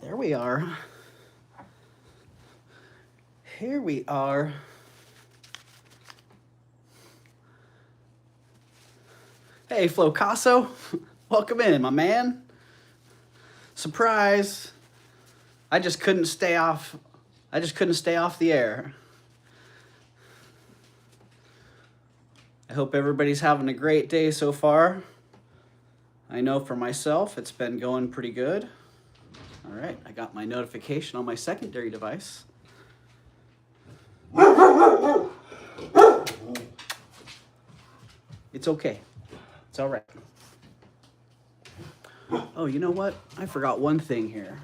There we are. Here we are. Hey, Flocasso. Welcome in, my man. Surprise. I just couldn't stay off the air. I hope everybody's having a great day so far. I know for myself, it's been going pretty good. All right, I got my notification on my secondary device. It's okay. It's all right. Oh, you know what? I forgot one thing here.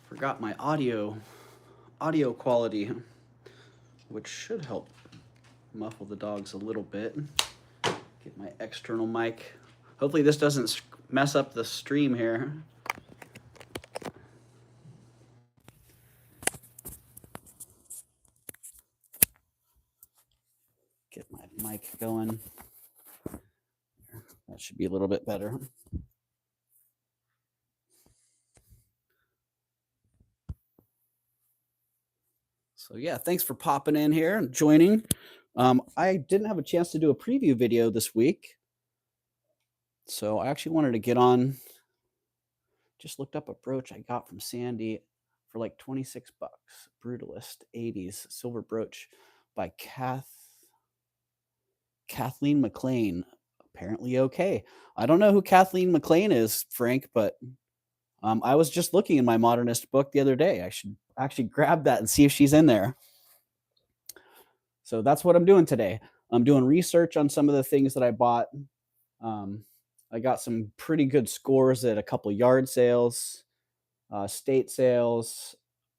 Forgot my audio quality, which should help muffle the dogs a little bit. Get my external mic. Hopefully this doesn't mess up the stream here. Get my mic going. That should be a little bit better. So yeah, thanks for popping in here and joining. I didn't have a chance to do a preview video this week, so I actually wanted to get on. Just looked up a brooch I got from Sandy for like 26 bucks. Brutalist 80s silver brooch by Kathleen McLean. Apparently okay. I don't know who Kathleen McLean is, Frank, but I was just looking in my modernist book the other day. I should actually grab that and see if she's in there. So that's what I'm doing today. I'm doing research on some of the things that I bought. I got some pretty good scores at a couple yard sales, state sales,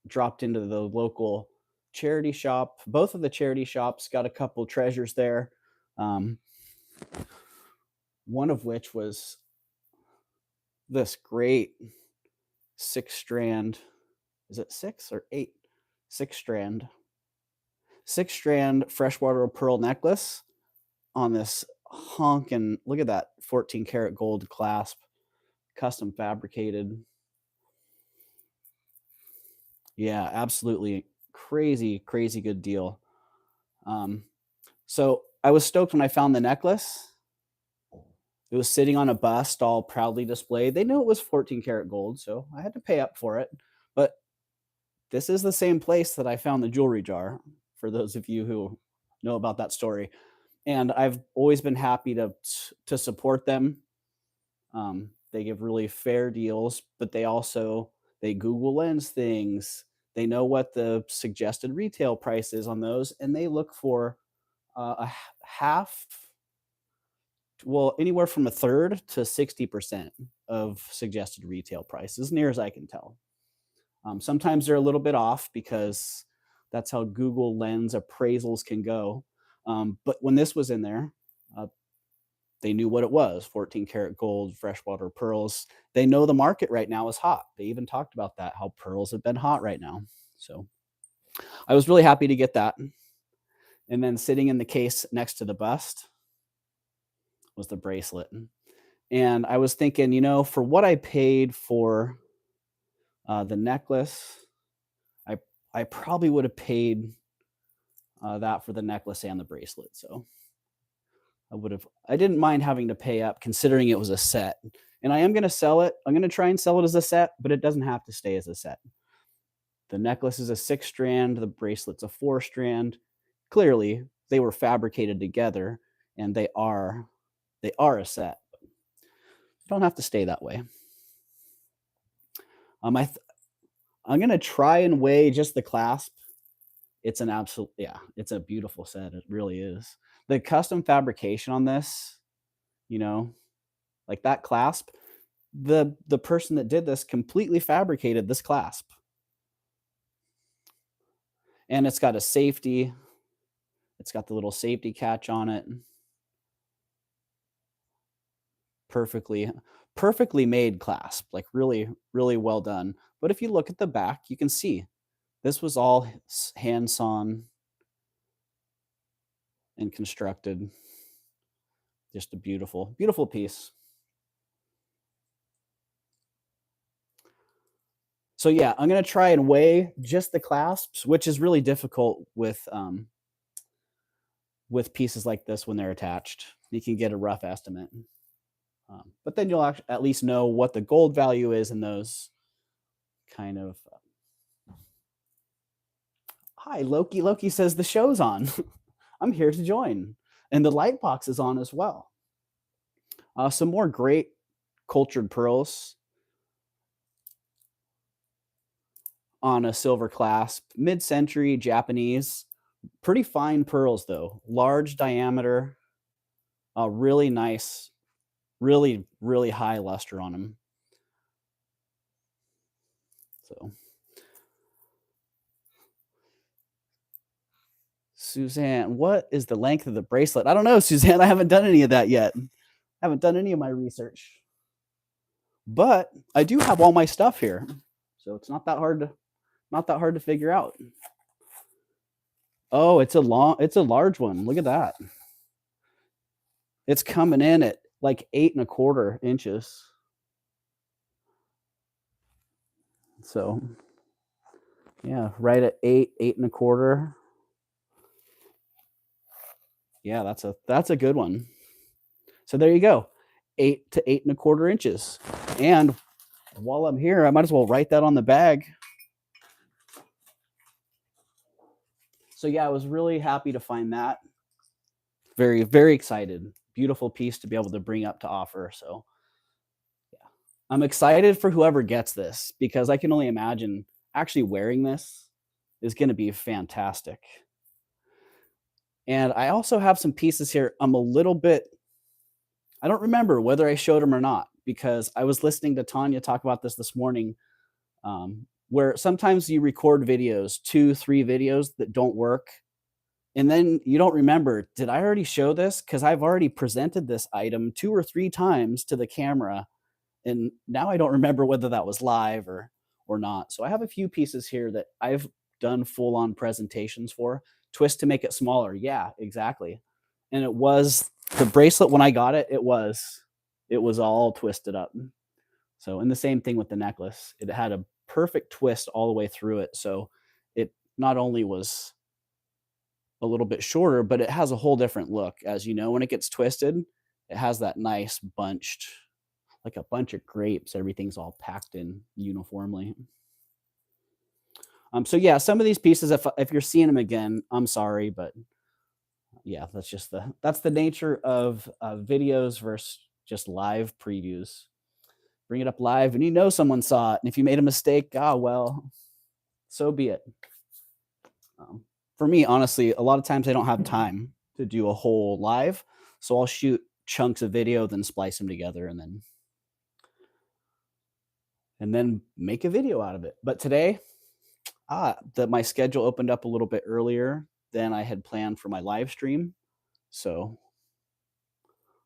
dropped into the local charity shop. Both of the charity shops got a couple treasures there. One of which was this great 6-strand, is it 6 or 8? 6-strand freshwater pearl necklace on this honkin', look at that 14 karat gold clasp, custom fabricated. Yeah, absolutely crazy good deal. So I was stoked when I found the necklace. It was sitting on a bust, all proudly displayed. They knew it was 14 karat gold, so I had to pay up for it. But this is the same place that I found the jewelry jar, for those of you who know about that story. And I've always been happy to support them. They give really fair deals, but they Google Lens things. They know what the suggested retail price is on those, and they look for a half, well, anywhere from a third to 60% of suggested retail price, as near as I can tell. Sometimes they're a little bit off because that's how Google Lens appraisals can go. But when this was in there, they knew what it was: 14 karat gold, freshwater pearls. They know the market right now is hot. They even talked about that, how pearls have been hot right now. So I was really happy to get that. And then sitting in the case next to the bust was the bracelet. And I was thinking, for what I paid for the necklace, I probably would have paid that for the necklace and the bracelet. So I didn't mind having to pay up considering it was a set. And I am going to sell it. I'm going to try and sell it as a set, but it doesn't have to stay as a set. The necklace is a 6-strand, the bracelet's a 4-strand. Clearly, they were fabricated together, and they are a set. They don't have to stay that way. I'm going to try and weigh just the clasp. It's it's a beautiful set. It really is. The custom fabrication on this, like that clasp, the person that did this completely fabricated this clasp. And it's got a safety. It's got the little safety catch on it. Perfectly made clasp, like really, really well done. But if you look at the back, you can see this was all hand sawn and constructed. Just a beautiful, beautiful piece. So yeah, I'm gonna try and weigh just the clasps, which is really difficult with pieces like this when they're attached. You can get a rough estimate, but then you'll at least know what the gold value is in those kind of. Hi, Loki. Loki says the show's on. I'm here to join, and the light box is on as well. Some more great cultured pearls on a silver clasp, mid-century Japanese. Pretty fine pearls though, large diameter, really nice, really high luster on them. So, Suzanne, what is the length of the bracelet? I don't know, Suzanne. I haven't done any of that yet. I haven't done any of my research, but I do have all my stuff here, so it's not that hard to figure out. Oh, it's a large one. Look at that. It's coming in at like 8¼ inches. So yeah, right at 8¼ Yeah, that's a good one. So there you go, 8 to 8¼ inches. And while I'm here, I might as well write that on the bag. So yeah, I was really happy to find that. Very, very excited. Beautiful piece to be able to bring up to offer. So yeah, I'm excited for whoever gets this because I can only imagine actually wearing this is going to be fantastic. And I also have some pieces here. I don't remember whether I showed them or not because I was listening to Tanya talk about this morning, where sometimes you record videos, 2, 3 videos that don't work. And then you don't remember, did I already show this? Because I've already presented this item 2 or 3 times to the camera. And now I don't remember whether that was live or not. So I have a few pieces here that I've done full on presentations for. Twist to make it smaller. Yeah, exactly. And it was the bracelet when I got it, it was all twisted up. So, and the same thing with the necklace. It had a perfect twist all the way through it. So it not only was a little bit shorter, but it has a whole different look. As you know, when it gets twisted, it has that nice bunched, like a bunch of grapes. Everything's all packed in uniformly. So yeah, some of these pieces, if you're seeing them again, I'm sorry, but yeah, that's the nature of videos versus just live previews. Bring it up live, and you know someone saw it, and if you made a mistake, well, so be it. For me, honestly, a lot of times I don't have time to do a whole live, so I'll shoot chunks of video, then splice them together, and then make a video out of it. But today, that my schedule opened up a little bit earlier than I had planned for my live stream. So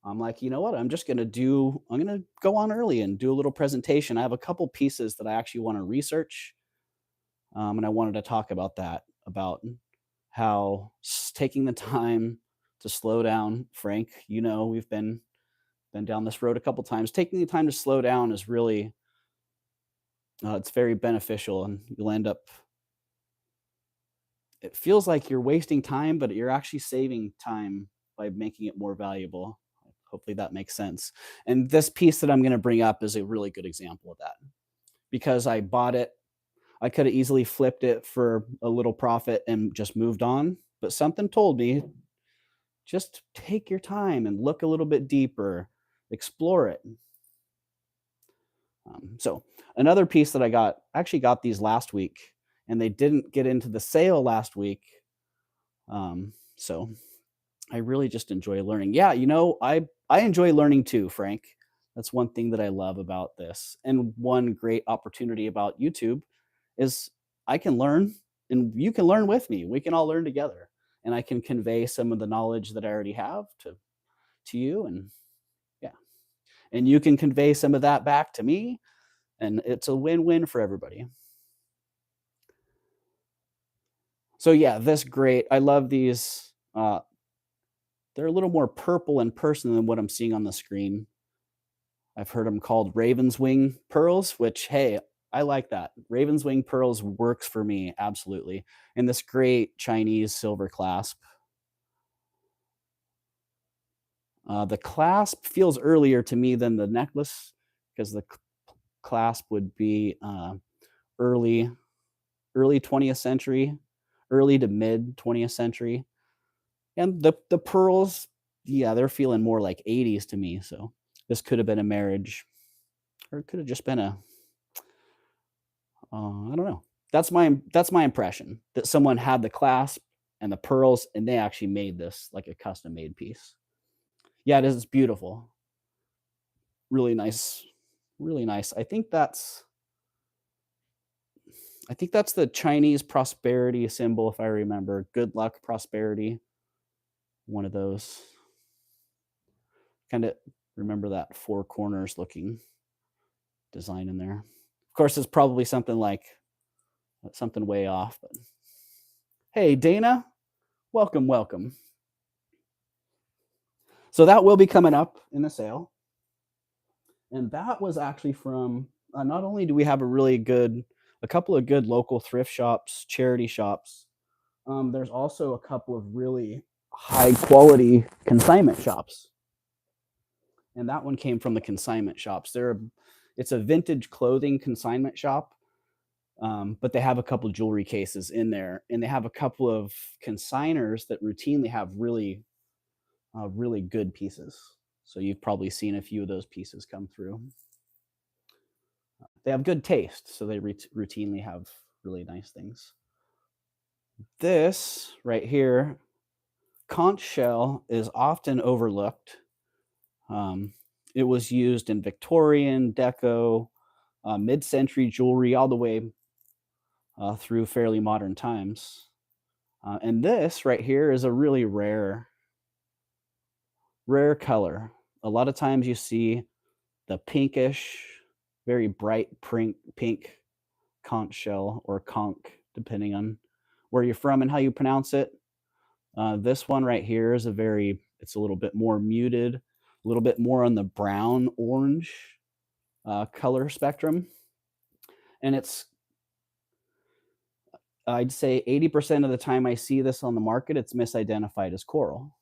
I'm like, you know what? I'm gonna go on early and do a little presentation. I have a couple pieces that I actually want to research. And I wanted to talk about that, about how taking the time to slow down, Frank, we've been down this road a couple times. Taking the time to slow down is really, it's very beneficial, and you'll end up, it feels like you're wasting time, but you're actually saving time by making it more valuable. Hopefully that makes sense. And this piece that I'm going to bring up is a really good example of that because I bought it. I could have easily flipped it for a little profit and just moved on, but something told me just take your time and look a little bit deeper, explore it. So another piece that I actually got these last week, and they didn't get into the sale last week. So I really just enjoy learning. Yeah, I enjoy learning too, Frank. That's one thing that I love about this. And one great opportunity about YouTube is I can learn and you can learn with me. We can all learn together. And I can convey some of the knowledge that I already have to you, and yeah. And you can convey some of that back to me, and it's a win-win for everybody. So yeah, this great. I love these. They're a little more purple in person than what I'm seeing on the screen. I've heard them called raven's wing pearls, which, hey, I like that. Raven's wing pearls works for me, absolutely. And this great Chinese silver clasp. The clasp feels earlier to me than the necklace because the clasp would be early early 20th century, early to mid 20th century. And the pearls, yeah, they're feeling more like 80s to me. So this could have been a marriage, or it could have just been a I don't know. That's my impression that someone had the clasp and the pearls, and they actually made this like a custom made piece. Yeah, it is. It's beautiful. Really nice. Really nice. I think that's the Chinese prosperity symbol, if I remember. Good luck, prosperity. One of those. Kind of remember that four corners looking design in there. Of course, it's probably something way off. But hey, Dana, welcome, welcome. So that will be coming up in the sale, and that was actually from. Not only do we have a couple of good local thrift shops, charity shops. There's also a couple of really high quality consignment shops, and that one came from the consignment shops. It's a vintage clothing consignment shop, but they have a couple jewelry cases in there, and they have a couple of consigners that routinely have really good pieces. So you've probably seen a few of those pieces come through. They have good taste, so they routinely have really nice things. This right here, conch shell, is often overlooked. It was used in Victorian, Deco, mid-century jewelry, all the way through fairly modern times. And this right here is a really rare color. A lot of times you see the pinkish, very bright pink conch shell, or conch, depending on where you're from and how you pronounce it. This one right here is it's a little bit more muted, a little bit more on the brown orange color spectrum. And I'd say 80% of the time I see this on the market, it's misidentified as coral,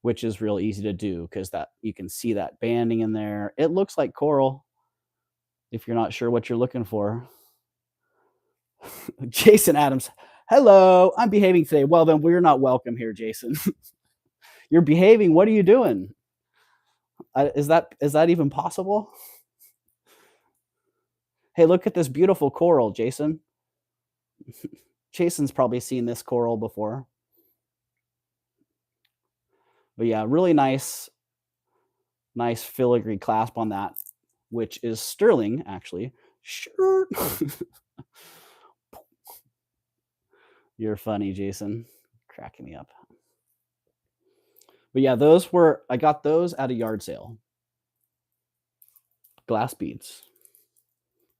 which is real easy to do because that you can see that banding in there. It looks like coral if you're not sure what you're looking for. Jason Adams, hello, I'm behaving today. Well, then we're not welcome here, Jason. You're behaving. What are you doing? Is that even possible? Hey, look at this beautiful coral, Jason. Jason's probably seen this coral before. But yeah, really nice filigree clasp on that, which is sterling, actually. Sure. You're funny, Jason. Cracking me up. But yeah, I got those at a yard sale. Glass beads.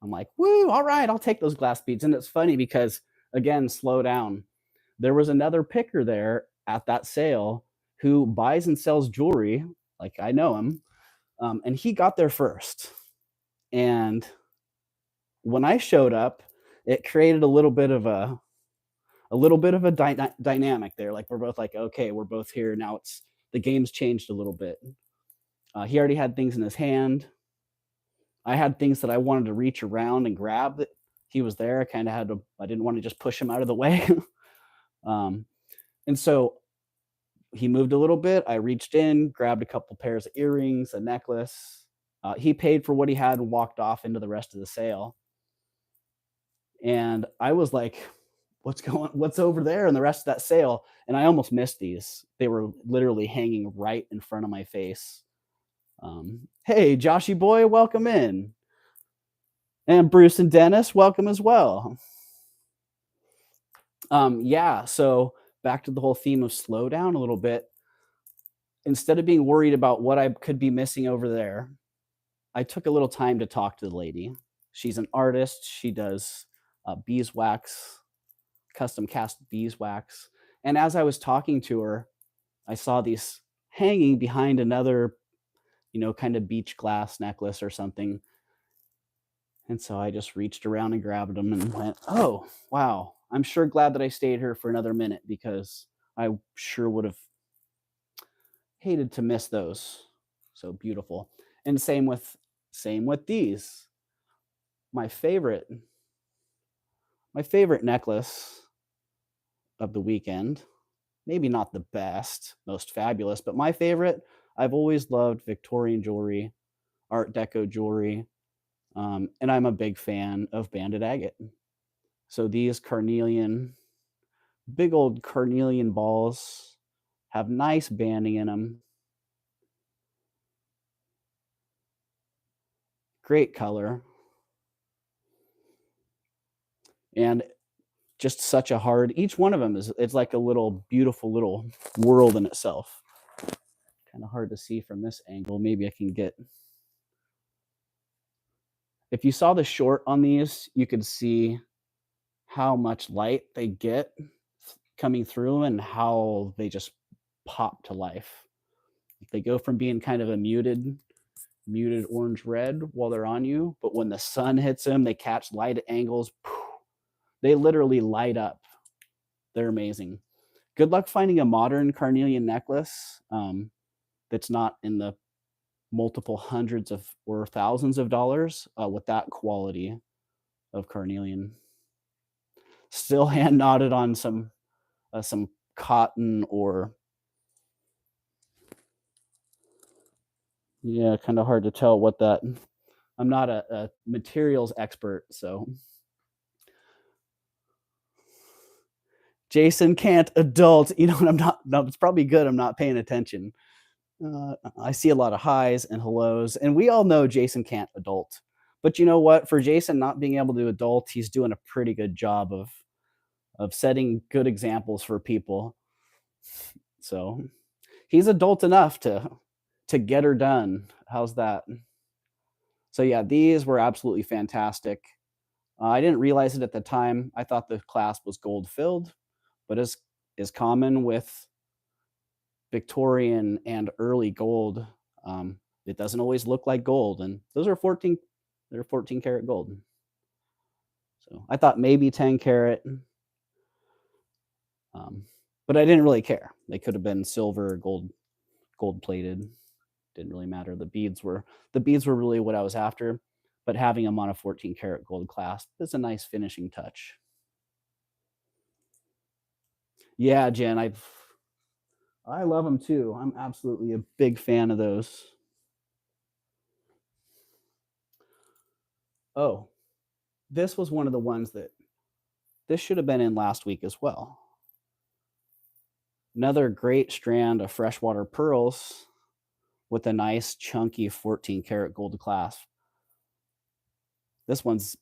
I'm like, woo, all right, I'll take those glass beads. And it's funny because, again, slow down. There was another picker there at that sale who buys and sells jewelry. Like, I know him. And he got there first. And when I showed up, it created a little bit of a dynamic there. Like, we're both like, okay, we're both here now. The game's changed a little bit. He already had things in his hand. I had things that I wanted to reach around and grab. That he was there. I didn't want to just push him out of the way. And so he moved a little bit. I reached in, grabbed a couple pairs of earrings, a necklace. He paid for what he had and walked off into the rest of the sale. And I was like, what's over there in the rest of that sale? And I almost missed these. They were literally hanging right in front of my face. Hey, Joshy boy, welcome in. And Bruce and Dennis, welcome as well. Yeah, so back to the whole theme of slow down a little bit. Instead of being worried about what I could be missing over there, I took a little time to talk to the lady. She's an artist. She does beeswax, custom cast beeswax. And as I was talking to her, I saw these hanging behind another, kind of beach glass necklace or something. And so I just reached around and grabbed them and went, oh, wow. I'm sure glad that I stayed here for another minute because I sure would have hated to miss those. So beautiful. And same with these. My favorite necklace of the weekend. Maybe not the best, most fabulous, but my favorite. I've always loved Victorian jewelry, Art Deco jewelry, and I'm a big fan of banded agate. So these big old carnelian balls have nice banding in them. Great color. And just such a hard, each one of them it's like a little beautiful little world in itself. Kind of hard to see from this angle. Maybe I can get, if you saw the short on these, you could see how much light they get coming through and how they just pop to life. They go from being kind of a muted orange red while they're on you, but when the sun hits them, they catch light at angles. They literally light up. They're amazing. Good luck finding a modern carnelian necklace that's not in the multiple hundreds of or thousands of dollars with that quality of carnelian. Still hand knotted on some cotton or, yeah, kind of hard to tell what that. I'm not a materials expert, so Jason can't adult. You know, and I'm not. No, it's probably good. I'm not paying attention. I see a lot of highs and hellos, and we all know Jason can't adult. But you know what? For Jason not being able to adult, he's doing a pretty good job of setting good examples for people. So he's adult enough to get her done. How's that? So yeah, these were absolutely fantastic. I didn't realize it at the time. I thought the clasp was gold filled, but as is common with Victorian and early gold, it doesn't always look like gold. And those are 14, they're 14 karat gold. So I thought maybe 10 karat, but I didn't really care. They could have been silver or gold plated. Didn't really matter. The beads were really what I was after, but having them on a 14 karat gold clasp is a nice finishing touch. Yeah, Jen, I love them too. I'm absolutely a big fan of those. Oh, this was one of the ones that this should have been in last week as well. Another great strand of freshwater pearls with a nice chunky 14 karat gold clasp. This one's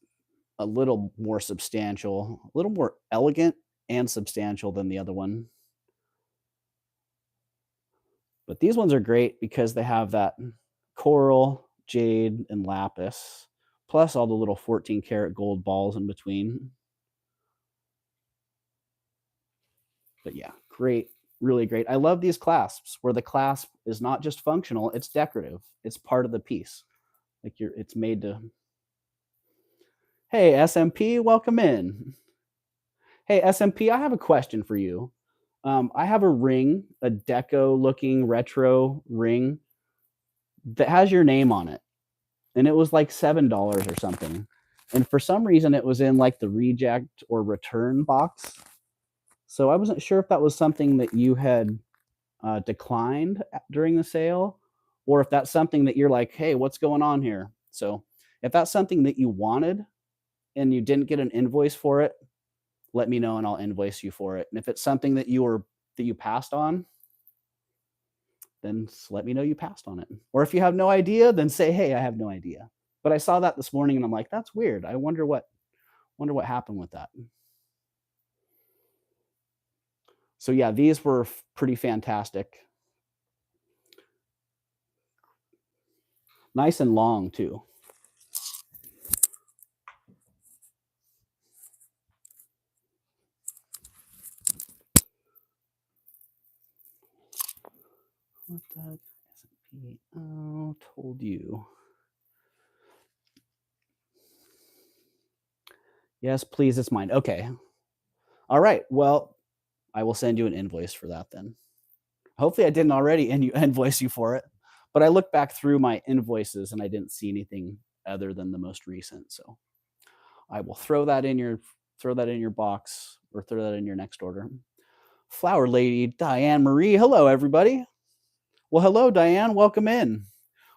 a little more substantial, a little more elegant and substantial than the other one. But these ones are great because they have that coral, jade, and lapis, plus all the little 14 karat gold balls in between. But yeah, great, really great. I love these clasps where the clasp is not just functional, it's decorative. It's part of the piece. Like it's made to. Hey, SMP, welcome in. Hey, SMP, I have a question for you. I have a ring, a deco looking retro ring that has your name on it. And it was like $7 or something. And for some reason, it was in like the reject or return box. So I wasn't sure if that was something that you had declined during the sale, or if that's something that you're like, hey, what's going on here? So if that's something that you wanted and you didn't get an invoice for it, let me know and I'll invoice you for it. And if it's something that you passed on, then let me know you passed on it. Or if you have no idea, then say, hey, I have no idea. But I saw that this morning and I'm like, that's weird. I wonder what happened with that. So yeah, these were pretty fantastic. Nice and long too. What the S&P? Oh, told you. Yes, please, it's mine. Okay. All right. Well, I will send you an invoice for that then. Hopefully, I didn't already invoice you for it, but I looked back through my invoices and I didn't see anything other than the most recent. So I will throw that in your box or throw that in your next order. Flower Lady Diane Marie. Hello, everybody. Well, hello, Diane. Welcome in.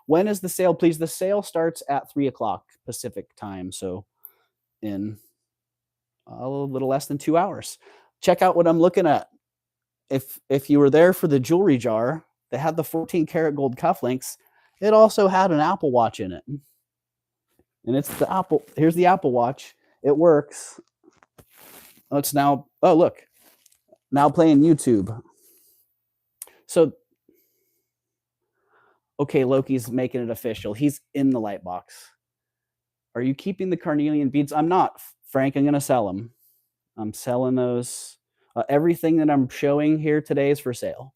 When is the sale, please? The sale starts at 3 o'clock Pacific time, so in a little less than 2 hours. Check out what I'm looking at. If you were there for the jewelry jar that had the 14 karat gold cufflinks, it also had an Apple Watch in it. And it's the Apple. Here's the Apple Watch. It works. Oh, it's now. Oh, look. Now playing YouTube. So, okay, Loki's making it official. He's in the light box. Are you keeping the carnelian beads? I'm not, Frank. I'm going to sell them. I'm selling those. Everything that I'm showing here today is for sale.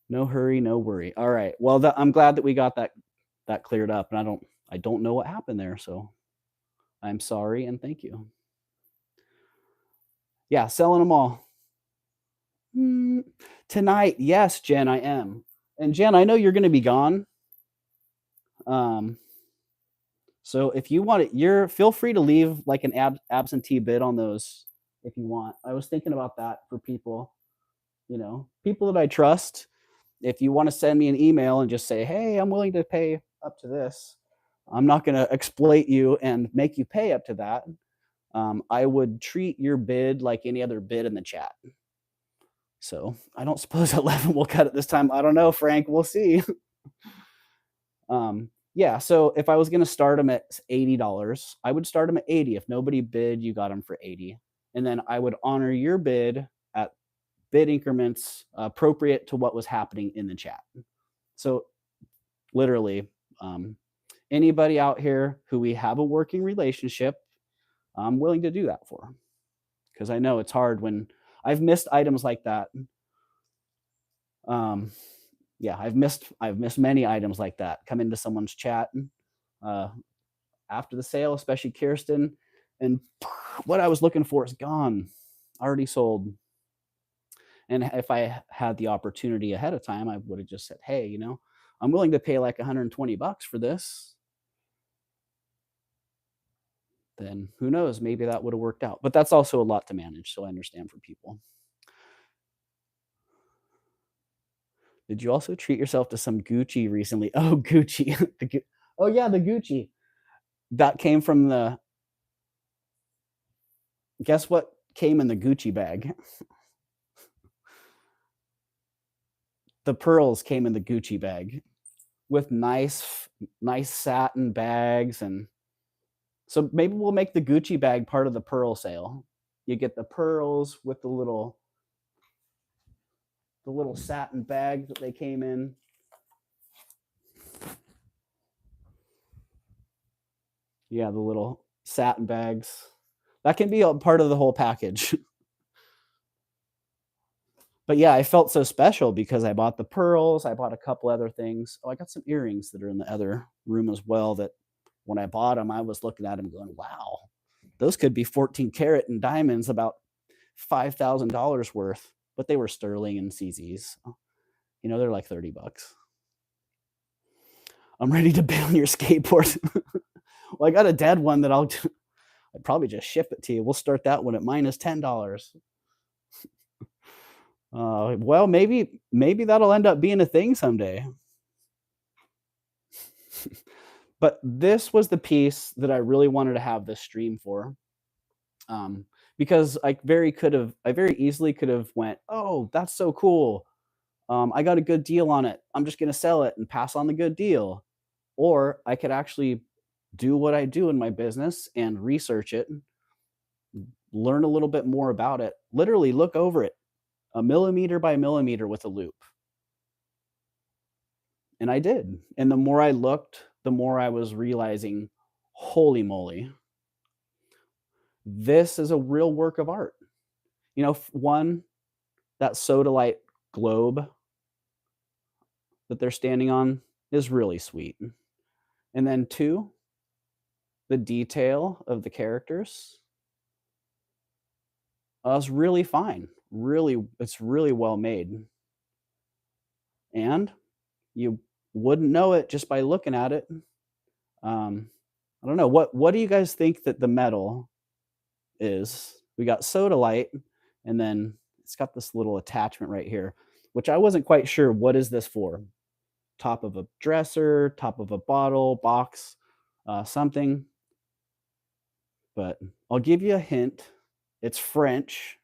No hurry, no worry. All right. Well, I'm glad that we got that cleared up, and I don't know what happened there, so I'm sorry and thank you. Yeah, selling them all. Tonight, yes, Jen, I am. And Jen, I know you're going to be gone. So if you want it, feel free to leave like an absentee bid on those if you want. I was thinking about that for people, people that I trust. If you want to send me an email and just say, hey, I'm willing to pay up to this, I'm not going to exploit you and make you pay up to that. I would treat your bid like any other bid in the chat. So I don't suppose 11 will cut it this time. I don't know, Frank. We'll see. Yeah, so if I was going to start them at $80, I would start them at 80. If nobody bid, you got them for 80. And then I would honor your bid at bid increments appropriate to what was happening in the chat. So literally, anybody out here who we have a working relationship, I'm willing to do that for. Because I know it's hard when I've missed items like that. Yeah, I've missed many items like that. Come into someone's chat after the sale, especially Kirsten, and what I was looking for is gone, already sold. And if I had the opportunity ahead of time, I would have just said, hey, I'm willing to pay like $120 for this. Then who knows, maybe that would have worked out. But that's also a lot to manage, so I understand for people. Did you also treat yourself to some Gucci recently? Oh, Gucci. Oh, yeah, the Gucci. That came from guess what came in the Gucci bag? The pearls came in the Gucci bag with nice satin bags. And so maybe we'll make the Gucci bag part of the pearl sale. You get the pearls with the little satin bag that they came in. Yeah, the little satin bags. That can be a part of the whole package. But yeah, I felt so special because I bought the pearls. I bought a couple other things. Oh, I got some earrings that are in the other room as well that when I bought them, I was looking at them going, wow, those could be 14 karat and diamonds, about $5,000 worth, but they were sterling and CZs. They're like $30. I'm ready to bail on your skateboard. Well, I got a dead one that I'd probably just ship it to you. We'll start that one at minus $10. Well, maybe that'll end up being a thing someday. But this was the piece that I really wanted to have this stream for. Because I very easily could have went, oh, that's so cool. I got a good deal on it. I'm just going to sell it and pass on the good deal. Or I could actually do what I do in my business and research it, learn a little bit more about it, literally look over it, a millimeter by millimeter with a loop. And I did. And the more I looked, the more I was realizing, holy moly, this is a real work of art. One, that sodalite globe that they're standing on is really sweet. And then two, the detail of the characters is really fine. Really, it's really well made. And you wouldn't know it just by looking at it. I don't know. What do you guys think that the metal is? We got sodalite, and then it's got this little attachment right here, which I wasn't quite sure what is this for. Top of a dresser, top of a bottle, box, something. But I'll give you a hint. It's French,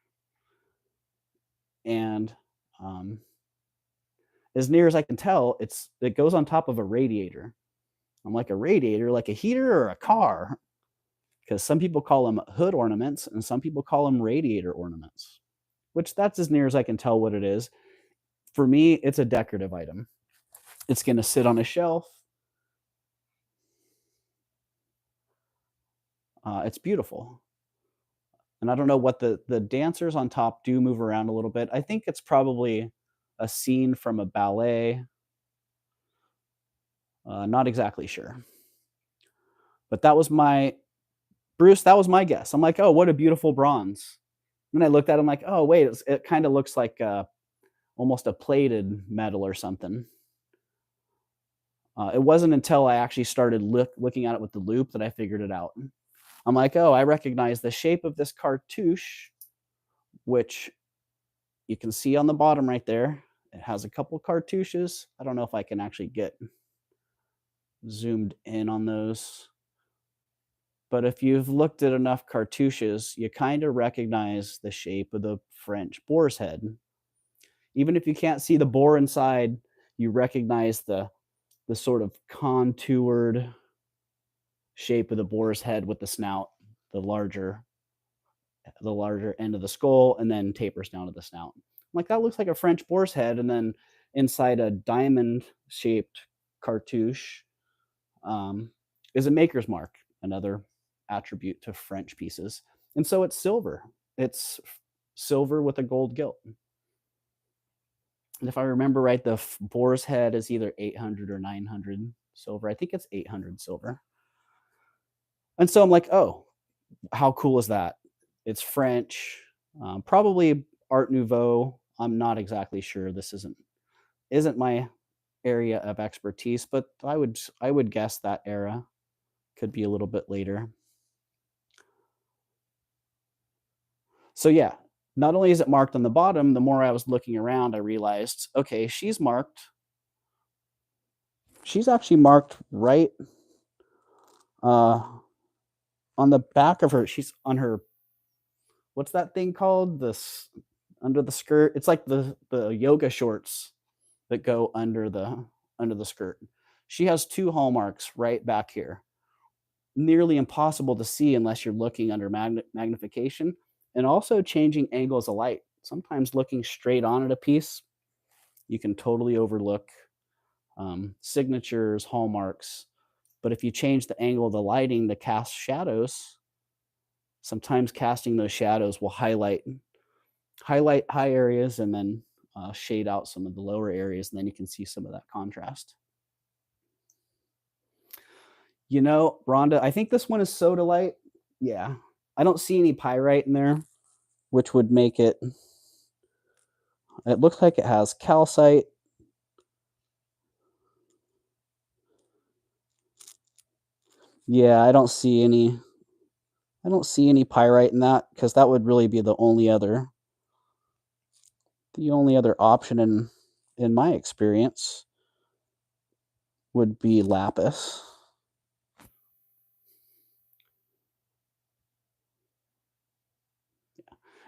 and um, as near as I can tell, it goes on top of a radiator. I'm like, a radiator, like a heater or a car? Because some people call them hood ornaments and some people call them radiator ornaments, which that's as near as I can tell what it is. For me, it's a decorative item. It's going to sit on a shelf. It's beautiful. And I don't know what the dancers on top do move around a little bit. I think it's probably a scene from a ballet. Not exactly sure. But that was my Bruce, that was my guess. I'm like, "Oh, what a beautiful bronze." Then I looked at it, I'm like, "Oh, wait, it kinda looks like, almost a plated metal or something." It wasn't until I actually started looking at it with the loop that I figured it out. I'm like, "Oh, I recognize the shape of this cartouche," which you can see on the bottom right there. It has a couple cartouches. I don't know if I can actually get zoomed in on those. But if you've looked at enough cartouches, you kinda recognize the shape of the French boar's head. Even if you can't see the boar inside, you recognize the sort of contoured shape of the boar's head with the snout, the larger the larger end of the skull, and then tapers down to the snout. I'm like, "That looks like a French boar's head," and then inside a diamond-shaped cartouche, is a maker's mark, another attribute to French pieces. And so it's silver. It's silver with a gold gilt. And if I remember right, the boar's head is either 800 or 900 silver. I think it's 800 silver. And so I'm like, oh, how cool is that? It's French, probably Art Nouveau. I'm not exactly sure. This isn't my area of expertise, but I would guess that era could be a little bit later. So yeah, not only is it marked on the bottom, the more I was looking around, I realized, okay, she's actually marked right uh, on the back of her. She's on her, what's that thing called? This under the skirt. It's like the yoga shorts that go under the skirt. She has two hallmarks right back here. Nearly impossible to see unless you're looking under magnification, and also changing angles of light. Sometimes looking straight on at a piece, you can totally overlook signatures, hallmarks. But if you change the angle of the lighting to cast shadows, sometimes casting those shadows will highlight high areas and then shade out some of the lower areas, and then you can see some of that contrast. You know, Rhonda, I think this one is sodalite. Yeah, I don't see any pyrite in there, which would make it. It looks like it has calcite. Yeah, I don't see any. I don't see any pyrite in that because that would really be the only other option in my experience would be lapis.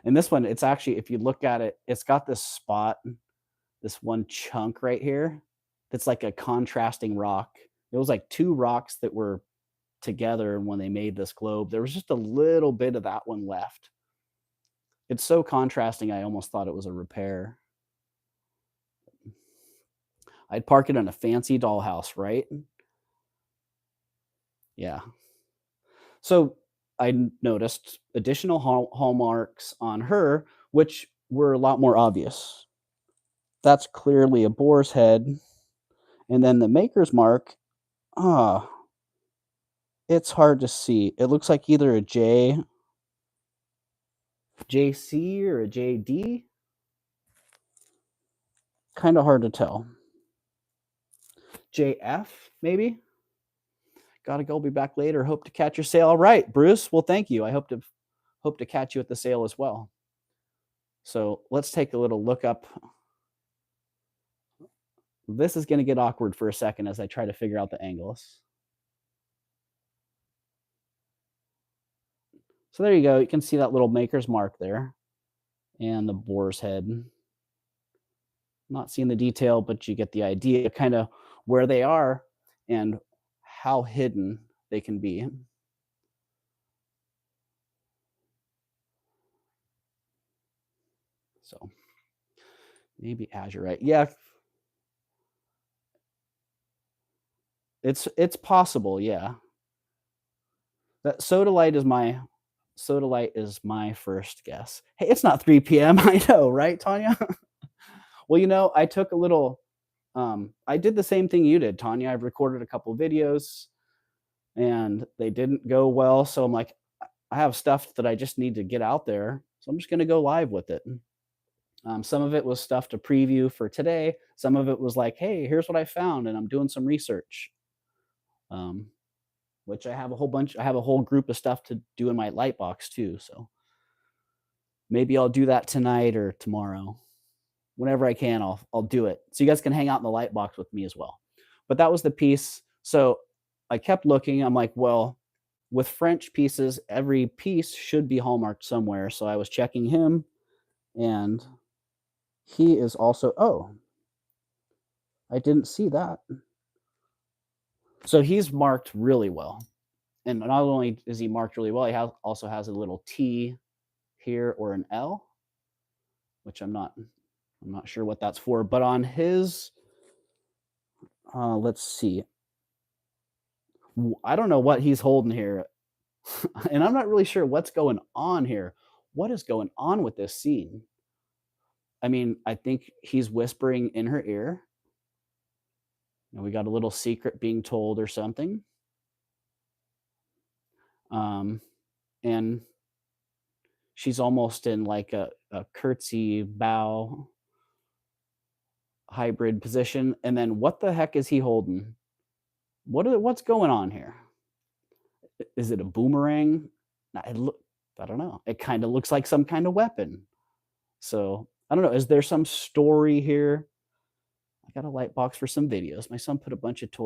And this one, it's actually, if you look at it, it's got this spot, this one chunk right here that's like a contrasting rock. It was like two rocks that were together when they made this globe. There was just a little bit of that one left. It's so contrasting, I almost thought it was a repair. I'd park it in a fancy dollhouse, right? Yeah. So I noticed additional hallmarks on her, which were a lot more obvious. That's clearly a boar's head. And then the maker's mark, ah, It's hard to see. It looks like either a JC or a JD. Kind of hard to tell. JF, maybe? Gotta go. Be back later. Hope to catch your sale. All right, Bruce. Well, thank you. I hope to catch you at the sale as well. So let's take a little look up. This is going to get awkward for a second as I try to figure out the angles. So there you go. You can see that little maker's mark there and the boar's head. Not seeing the detail, but you get the idea kind of where they are and how hidden they can be. So maybe azurite. Yeah. It's possible, yeah. That sodalite is my first guess. Hey, it's not 3 p.m. I know, right, Tanya? Well, I took a little I did the same thing you did, Tanya. I've recorded a couple videos and they didn't go well, so I'm like, I have stuff that I just need to get out there, so I'm just gonna go live with it. Some of it was stuff to preview for today. Some of it was like, hey, here's what I found, and I'm doing some research. Which I have a whole group of stuff to do in my Lightbox too. So maybe I'll do that tonight or tomorrow. Whenever I can, I'll do it. So you guys can hang out in the Lightbox with me as well. But that was the piece. So I kept looking. I'm like, well, with French pieces, every piece should be hallmarked somewhere. So I was checking him, and he is also, oh, I didn't see that. So he's marked really well. And not only is he marked really well, he also has a little T here or an L, which I'm not sure what that's for. But on his, let's see. I don't know what he's holding here. And I'm not really sure what's going on here. What is going on with this scene? I mean, I think he's whispering in her ear. And we got a little secret being told or something. And she's almost in like a curtsy bow hybrid position. And then what the heck is he holding? What's going on here? Is it a boomerang? I don't know. It kind of looks like some kind of weapon. So I don't know. Is there some story here? I got a light box for some videos. My son put a bunch of toys